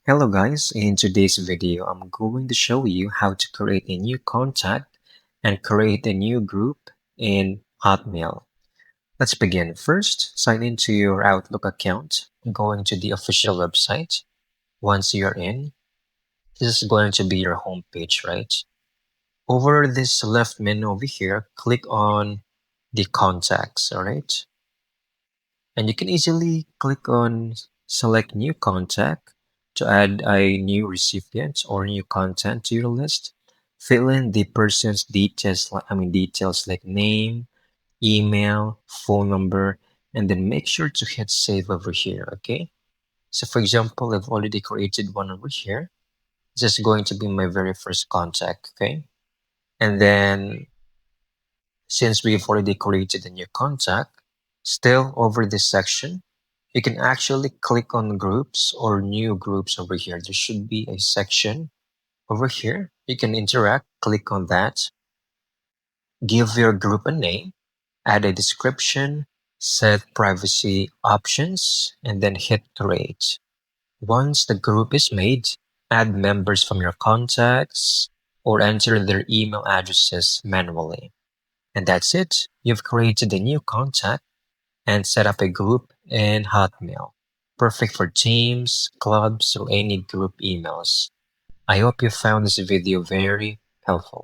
Hello guys, in today's video I'm going to show you how to create a new contact and create a new group in Hotmail. Let's begin. First, sign into your Outlook account, going to the official website. Once you're in, this is going to be your home page, right? Over this left menu over here, click on the contacts, alright? And you can easily click on select new contact to add a new recipient or new content to your list. Fill in the person's details, details like name, email, phone number, and then make sure to hit save over here, okay? So for example, I've already created one over here. This is going to be my very first contact, okay? And then since we've already created a new contact, still over this section, you can actually click on groups or new groups over here. There should be a section over here. You can interact, click on that, give your group a name, add a description, set privacy options, and then hit create. Once the group is made, add members from your contacts or enter their email addresses manually. And that's it. You've created a new contact and set up a group in Hotmail. Perfect for teams, clubs, or any group emails. I hope you found this video very helpful.